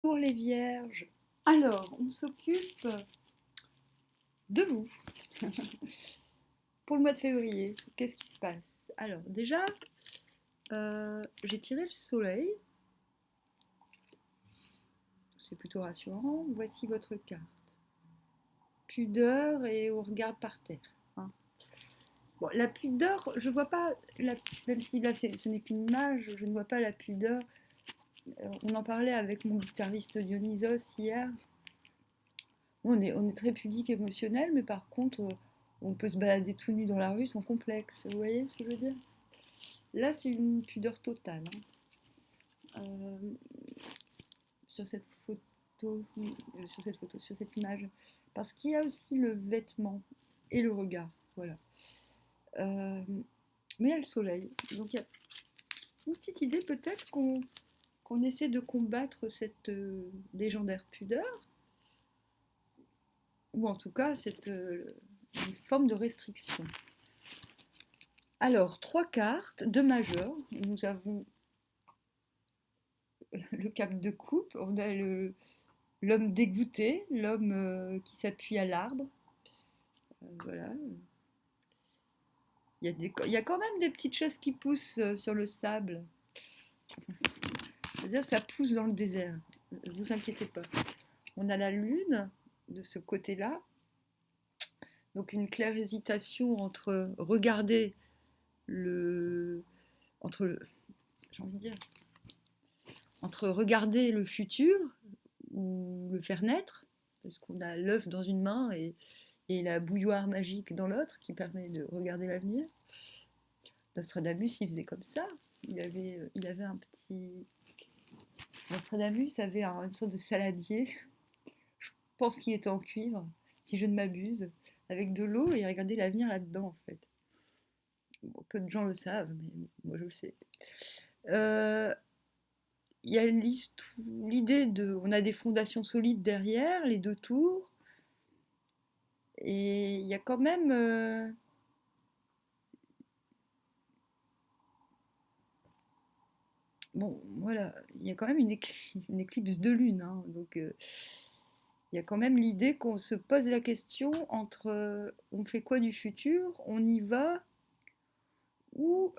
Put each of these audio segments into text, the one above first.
Pour les vierges. Alors, on s'occupe de vous pour le mois de février. Qu'est-ce qui se passe? Alors, déjà, j'ai tiré le soleil. C'est plutôt rassurant. Voici votre carte. Pudeur et on regarde par terre. Hein. Bon, la pudeur, je vois pas, même si là ce n'est qu'une image, je ne vois pas la pudeur. On en parlait avec mon guitariste Dionysos hier. On est très pudique émotionnel, mais par contre, on peut se balader tout nu dans la rue sans complexe. Vous voyez ce que je veux dire? Là, c'est une pudeur totale. Hein. Sur cette sur cette image. Parce qu'il y a aussi le vêtement et le regard. Voilà. Mais il y a le soleil. Donc il y a une petite idée peut-être qu'on essaie de combattre cette légendaire pudeur, ou en tout cas cette une forme de restriction. Alors, trois cartes, deux majeurs. Nous avons le cap de coupe, on a l'homme dégoûté, l'homme qui s'appuie à l'arbre. Voilà. Il y a quand même des petites choses qui poussent sur le sable. C'est-à-dire ça pousse dans le désert. Ne vous inquiétez pas. On a la lune de ce côté-là. Donc une claire hésitation entre regarder le... j'ai envie de dire, entre regarder le futur ou le faire naître, parce qu'on a l'œuf dans une main et la bouilloire magique dans l'autre qui permet de regarder l'avenir. Nostradamus, il faisait comme ça. Il avait un petit. Nostradamus avait une sorte de saladier. Je pense qu'il était en cuivre, si je ne m'abuse, avec de l'eau et il regardait l'avenir là-dedans en fait. Bon, peu de gens le savent, mais moi je le sais. Euh, Il y a l'idée de. On a des fondations solides derrière, les deux tours. Et il y a quand même. Bon, voilà, il y a quand même une éclipse de lune. Hein, donc, il y a quand même l'idée qu'on se pose la question entre on fait quoi du futur, on y va ou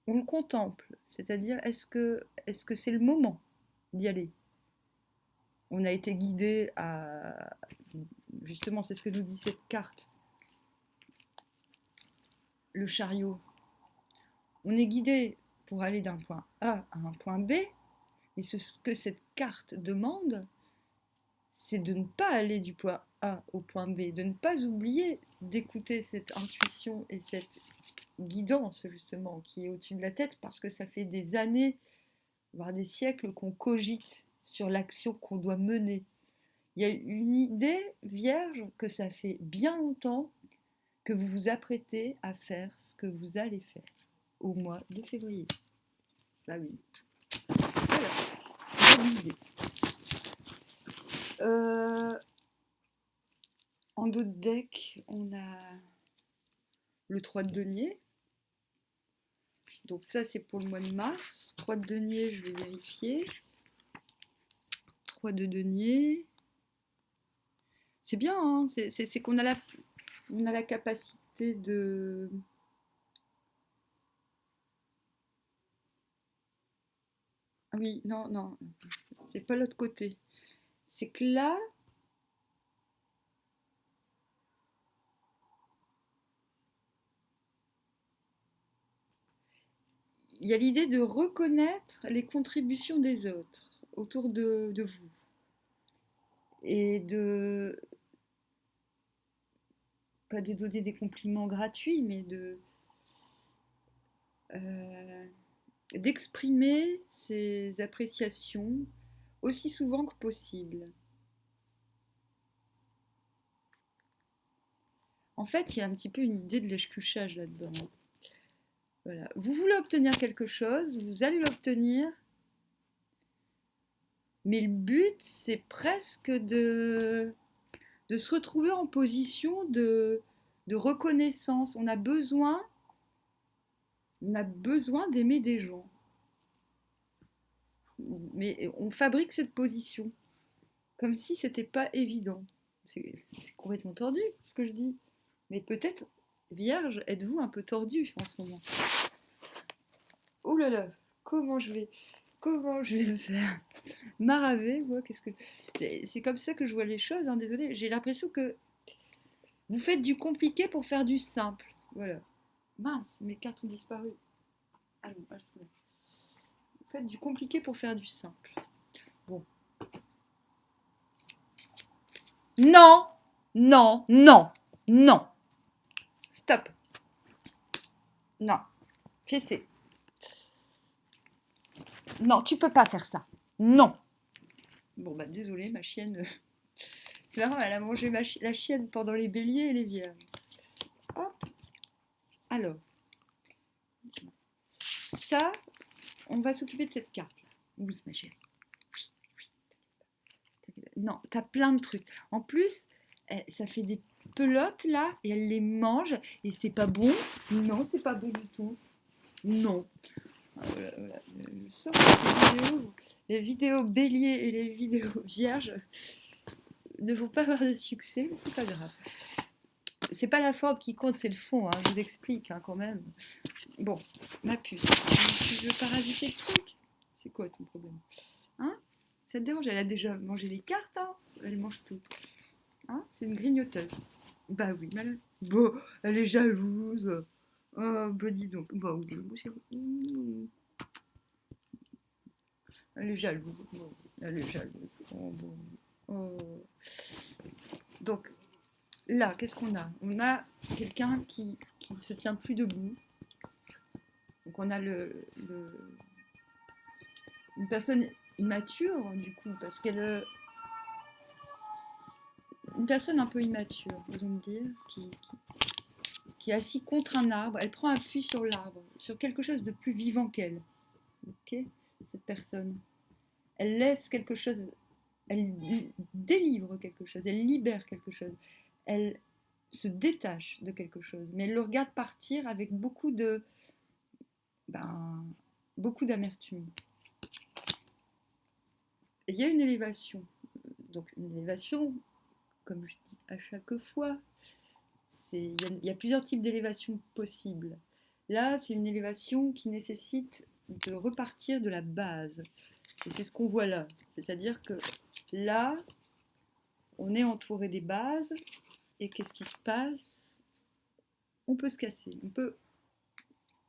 on le contemple. C'est-à-dire, est-ce que c'est le moment d'y aller? On a été guidé à. Justement, c'est ce que nous dit cette carte, le chariot. On est guidé pour aller d'un point A à un point B, et ce que cette carte demande, c'est de ne pas aller du point A au point B, de ne pas oublier d'écouter cette intuition et cette guidance justement qui est au-dessus de la tête parce que ça fait des années, voire des siècles qu'on cogite sur l'action qu'on doit mener. Il y a une idée vierge que ça fait bien longtemps que vous vous apprêtez à faire ce que vous allez faire au mois de février. Bah oui. Voilà, c'est une idée. En dos de deck, on a le 3 de denier. Donc ça, c'est pour le mois de mars. 3 de denier, je vais vérifier. 3 de denier. C'est bien, hein, c'est qu'on a on a la capacité de... Ah oui, non, non, c'est pas l'autre côté. C'est que là, il y a l'idée de reconnaître les contributions des autres autour de vous. Et de, pas de donner des compliments gratuits, mais euh, d'exprimer ses appréciations aussi souvent que possible. En fait, il y a un petit peu une idée de lèche-cruchage là-dedans. Voilà. Vous voulez obtenir quelque chose, vous allez l'obtenir, mais le but, c'est presque de se retrouver en position de reconnaissance. On a besoin d'aimer des gens. Mais on fabrique cette position, comme si c'était pas évident. C'est complètement tordu ce que je dis. Mais peut-être, Vierge, êtes-vous un peu tordu en ce moment? Oh là là, comment je vais me faire maraver, moi, qu'est-ce que... C'est comme ça que je vois les choses, hein, désolé. J'ai l'impression que vous faites du compliqué pour faire du simple. Voilà. Mince, mes cartes ont disparu. Ah non, ah, je trouve. Vous faites du compliqué pour faire du simple. Bon. Non, non, non, non. Stop. Non. Fessez. Non, tu peux pas faire ça. Non. Bon, bah désolé, ma chienne. C'est marrant, elle a mangé la chienne pendant les béliers et les vierges. Hop. Alors, ça, on va s'occuper de cette carte. Oui, ma chérie. Oui. Non, t'as plein de trucs. En plus, ça fait des pelotes là, et elle les mange, et c'est pas bon. Non, c'est pas bon du tout. Non. Voilà, voilà. Je sens que les vidéos béliers et les vidéos vierges ne vont pas avoir de succès, mais c'est pas grave. C'est pas la forme qui compte, c'est le fond, hein, je vous explique hein, quand même. Bon, ma puce, tu veux parasiter le truc? C'est quoi ton problème? Hein? Ça te dérange? Elle a déjà mangé les cartes, hein? Elle mange tout. Hein? C'est une grignoteuse. Bah oui, mal. Bon, elle est jalouse. Oh, bah dis donc. Bah oui, elle est jalouse. Bon, elle est jalouse. Oh, bon. Oh. Donc, là, qu'est-ce qu'on a? On a quelqu'un qui ne se tient plus debout. Donc, on a une personne immature, du coup, parce qu'elle... Une personne un peu immature, vous me dire, qui est assise contre un arbre. Elle prend appui sur l'arbre, sur quelque chose de plus vivant qu'elle. Ok, cette personne. Elle laisse quelque chose, elle délivre quelque chose, elle libère quelque chose. Elle se détache de quelque chose, mais elle le regarde partir avec ben, beaucoup d'amertume. Il y a une élévation. Donc une élévation, comme je dis à chaque fois, il y a plusieurs types d'élévation possibles. Là, c'est une élévation qui nécessite de repartir de la base. Et c'est ce qu'on voit là. C'est-à-dire que là, on est entouré des bases, et qu'est-ce qui se passe? On peut se casser. On peut.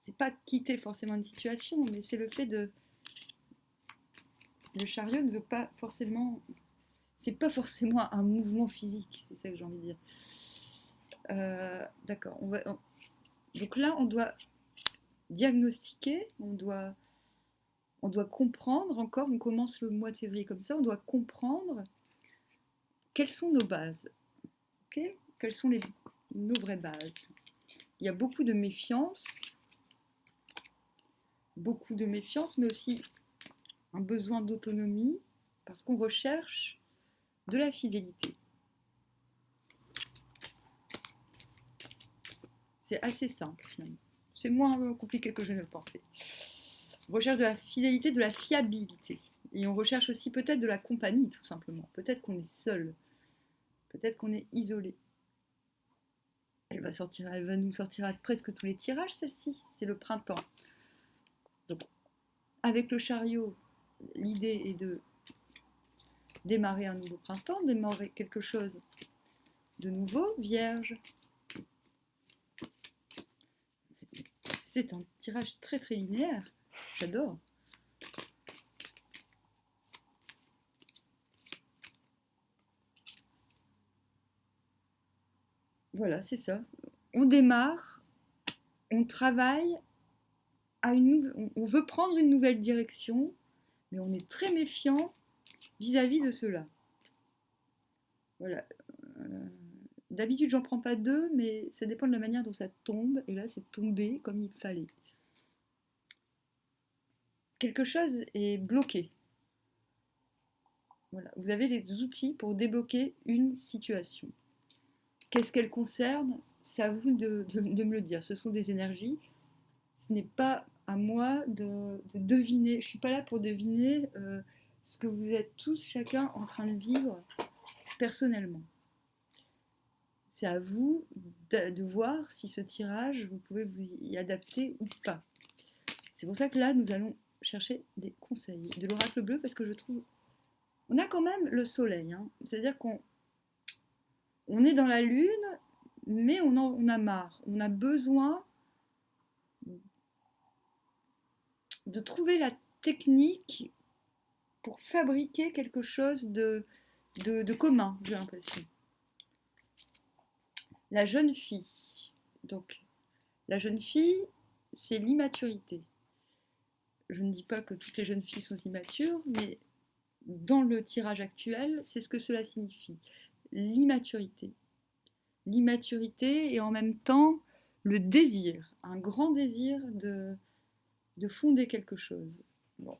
C'est pas quitter forcément une situation, mais c'est le fait de. Le chariot ne veut pas forcément. C'est pas forcément un mouvement physique, c'est ça que j'ai envie de dire. D'accord. Donc là, on doit diagnostiquer, on doit comprendre encore. On commence le mois de février comme ça. On doit comprendre quelles sont nos bases. Okay, quelles sont nos vraies bases? Il y a beaucoup de méfiance, mais aussi un besoin d'autonomie, parce qu'on recherche de la fidélité. C'est assez simple finalement. C'est moins compliqué que je ne le pensais. On recherche de la fidélité, de la fiabilité. Et on recherche aussi peut-être de la compagnie, tout simplement. Peut-être qu'on est seul. Peut-être qu'on est isolé. Elle va nous sortir à presque tous les tirages, celle-ci. C'est le printemps. Donc, avec le chariot, l'idée est de démarrer un nouveau printemps, démarrer quelque chose de nouveau, vierge. C'est un tirage très très linéaire. J'adore. Voilà, c'est ça. On démarre, on travaille, on veut prendre une nouvelle direction, mais on est très méfiant vis-à-vis de cela. Voilà. D'habitude, j'en prends pas deux, mais ça dépend de la manière dont ça tombe. Et là, c'est tombé comme il fallait. Quelque chose est bloqué. Voilà. Vous avez les outils pour débloquer une situation. Qu'est-ce qu'elle concerne? C'est à vous de me le dire. Ce sont des énergies. Ce n'est pas à moi de deviner. Je ne suis pas là pour deviner ce que vous êtes tous, chacun, en train de vivre personnellement. C'est à vous de voir si ce tirage, vous pouvez vous y adapter ou pas. C'est pour ça que là, nous allons chercher des conseils de l'oracle bleu, parce que je trouve... On a quand même le soleil, hein. C'est-à-dire qu'on est dans la lune, mais on a marre. On a besoin de trouver la technique pour fabriquer quelque chose de commun, j'ai l'impression. La jeune fille. Donc, la jeune fille, c'est l'immaturité. Je ne dis pas que toutes les jeunes filles sont immatures, mais dans le tirage actuel, c'est ce que cela signifie. L'immaturité. L'immaturité et en même temps le désir, un grand désir de fonder quelque chose. Bon.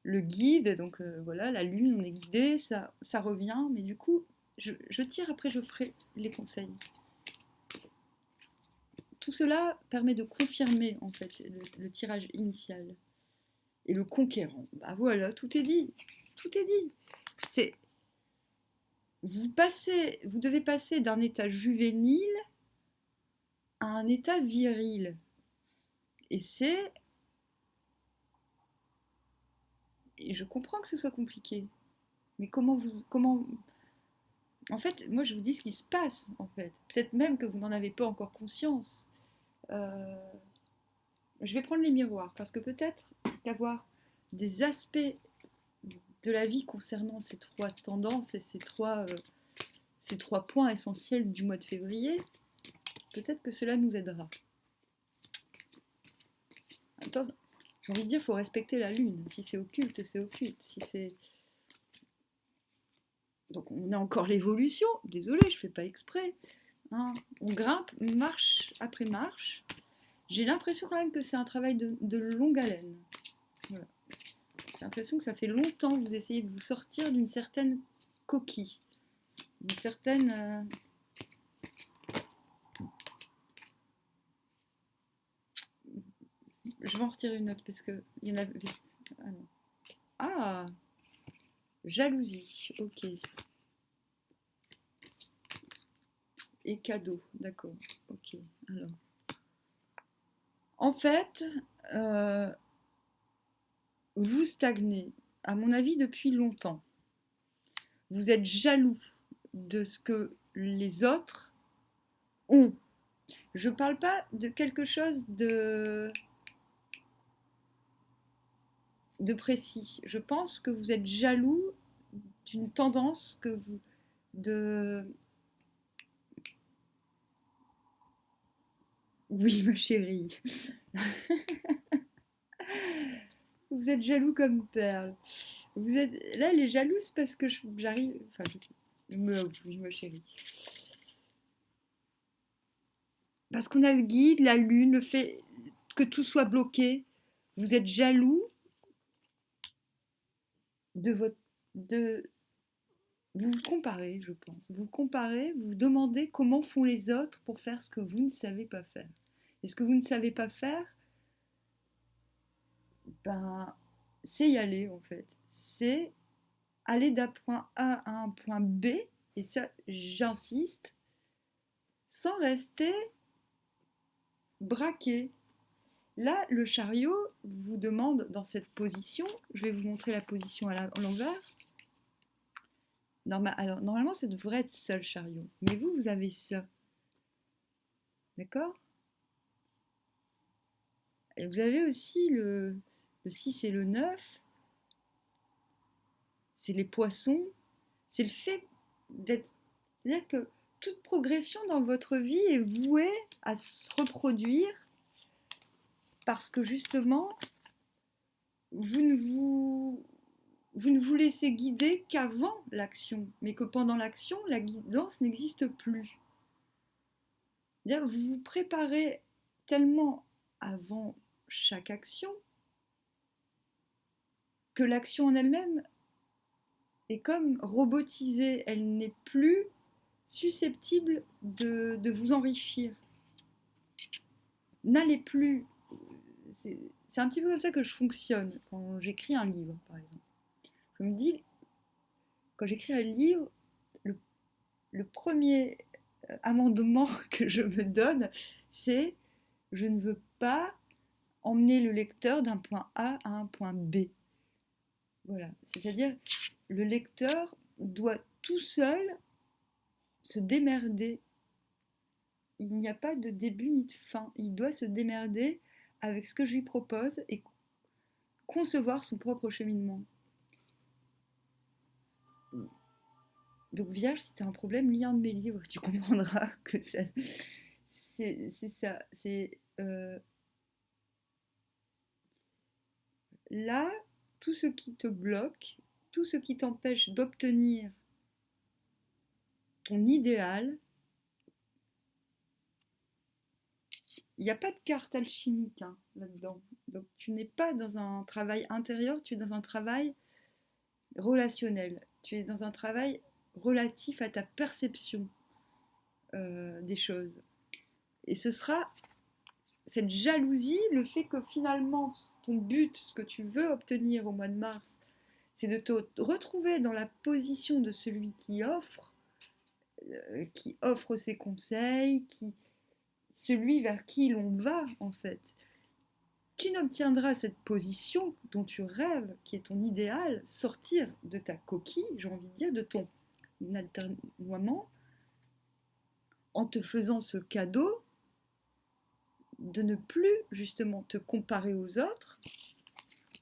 Le guide, donc voilà, la lune, on est guidé, ça revient, mais du coup, je tire, après je ferai les conseils. Tout cela permet de confirmer en fait le tirage initial. Et le conquérant, bah voilà, tout est dit. Tout est dit. C'est, vous devez passer d'un état juvénile à un état viril. Et je comprends que ce soit compliqué. Mais comment en fait, moi je vous dis ce qui se passe en fait. Peut-être même que vous n'en avez pas encore conscience. Je vais prendre les miroirs parce que peut-être qu'avoir des aspects de la vie concernant ces trois tendances et ces trois points essentiels du mois de février, peut-être que cela nous aidera. Attends, j'ai envie de dire, il faut respecter la lune. Si c'est occulte, c'est occulte. Si c'est... Donc on a encore l'évolution. Désolée, je ne fais pas exprès. Hein. On grimpe marche après marche. J'ai l'impression quand même que c'est un travail de longue haleine. Voilà. J'ai l'impression que ça fait longtemps que vous essayez de vous sortir d'une certaine coquille. D'une certaine... Je vais en retirer une autre parce que il y en a... Ah, non. Ah, jalousie, ok. Et cadeau, d'accord, ok. Alors, en fait, vous stagnez, à mon avis, depuis longtemps. Vous êtes jaloux de ce que les autres ont. Je ne parle pas de quelque chose de précis. Je pense que vous êtes jaloux d'une tendance que vous... Oui, ma chérie. Vous êtes jaloux comme perle. Vous êtes... Là, elle est jalouse parce que j'arrive... Enfin, oui, ma chérie. Parce qu'on a le guide, la lune, le fait que tout soit bloqué. Vous êtes jaloux de votre... Vous vous comparez, je pense. Vous comparez, vous vous demandez comment font les autres pour faire ce que vous ne savez pas faire. Et ce que vous ne savez pas faire, ben, c'est y aller en fait. C'est aller d'un point A à un point B, et ça, j'insiste, sans rester braqué. Là, le chariot vous demande dans cette position, je vais vous montrer la position à l'envers. Alors, normalement, ça devrait être ça le chariot, mais vous avez ça. D'accord? Et vous avez aussi le 6 et le 9, c'est les poissons, c'est le fait d'être... C'est-à-dire que toute progression dans votre vie est vouée à se reproduire parce que justement, vous ne vous laissez guider qu'avant l'action, mais que pendant l'action, la guidance n'existe plus. C'est-à-dire que vous vous préparez tellement avant chaque action que l'action en elle-même est comme robotisée, elle n'est plus susceptible de vous enrichir. N'allez plus c'est un petit peu comme ça que je fonctionne quand j'écris un livre, par exemple. Je me dis, quand j'écris un livre, le, le premier amendement que je me donne, c'est je ne veux pas emmener le lecteur d'un point A à un point B. Voilà. C'est-à-dire, le lecteur doit tout seul se démerder. Il n'y a pas de début ni de fin. Il doit se démerder avec ce que je lui propose et concevoir son propre cheminement. Donc, Vierge, si tu as un problème, lis un de mes livres, tu comprendras que c'est ça. Là, tout ce qui te bloque, tout ce qui t'empêche d'obtenir ton idéal, il n'y a pas de carte alchimique là-dedans. Donc tu n'es pas dans un travail intérieur, tu es dans un travail relationnel. Tu es dans un travail relatif à ta perception des choses. Et ce sera cette jalousie, le fait que finalement ton but, ce que tu veux obtenir au mois de mars, c'est de te retrouver dans la position de celui qui offre ses conseils, celui vers qui l'on va en fait. Tu n'obtiendras cette position dont tu rêves, qui est ton idéal, sortir de ta coquille, j'ai envie de dire, de ton atermoiement, en te faisant ce cadeau de ne plus justement te comparer aux autres,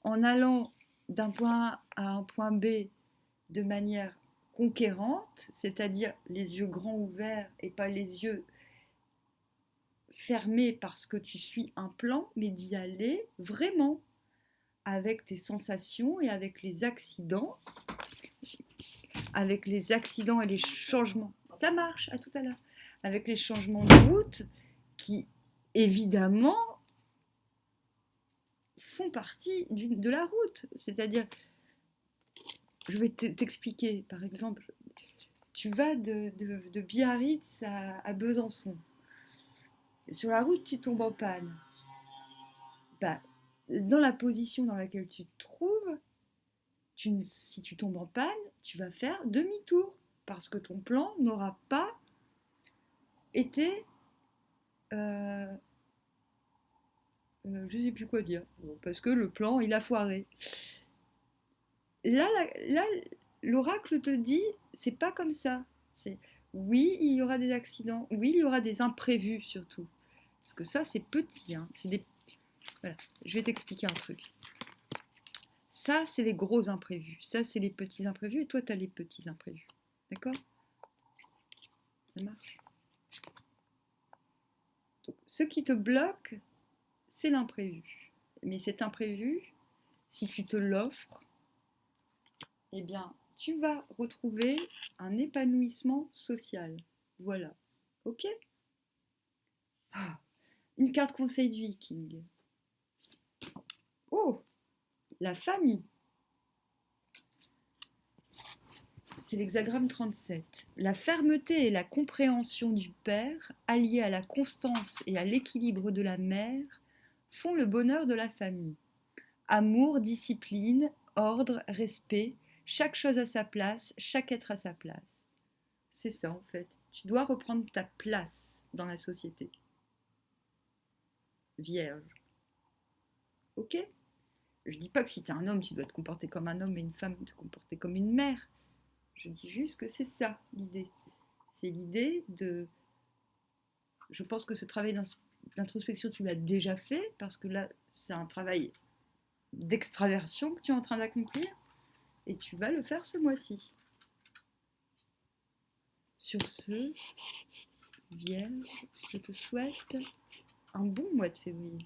en allant d'un point A à un point B de manière conquérante, c'est-à-dire les yeux grands ouverts et pas les yeux fermés parce que tu suis un plan, mais d'y aller vraiment avec tes sensations et avec les accidents et les changements. Ça marche, à tout à l'heure. Avec les changements de route qui, évidemment, font partie de la route. C'est-à-dire, je vais t'expliquer, par exemple, tu vas de Biarritz à Besançon. Sur la route, tu tombes en panne. Bah, dans la position dans laquelle tu te trouves, si tu tombes en panne, tu vas faire demi-tour parce que ton plan n'aura pas été, je ne sais plus quoi dire, parce que le plan il a foiré. Là, l'oracle te dit, c'est pas comme ça. C'est oui, il y aura des accidents, oui, il y aura des imprévus surtout, parce que ça c'est petit, c'est des. Voilà, je vais t'expliquer un truc. Ça, c'est les gros imprévus. Ça, c'est les petits imprévus. Et toi, tu as les petits imprévus. D'accord? Ça marche? Donc, ce qui te bloque, c'est l'imprévu. Mais cet imprévu, si tu te l'offres, eh bien, tu vas retrouver un épanouissement social. Voilà. Ok? Une carte conseil du Viking. Oh, la famille. C'est l'hexagramme 37. La fermeté et la compréhension du père, alliées à la constance et à l'équilibre de la mère, font le bonheur de la famille. Amour, discipline, ordre, respect, chaque chose à sa place, chaque être à sa place. C'est ça en fait. Tu dois reprendre ta place dans la société. Vierge. Ok? Je dis pas que si tu es un homme, tu dois te comporter comme un homme et une femme te comporter comme une mère. Je dis juste que c'est ça l'idée. C'est l'idée de. Je pense que ce travail d'introspection, tu l'as déjà fait, parce que là, c'est un travail d'extraversion que tu es en train d'accomplir, et tu vas le faire ce mois-ci. Sur ce, Vierge, je te souhaite un bon mois de février.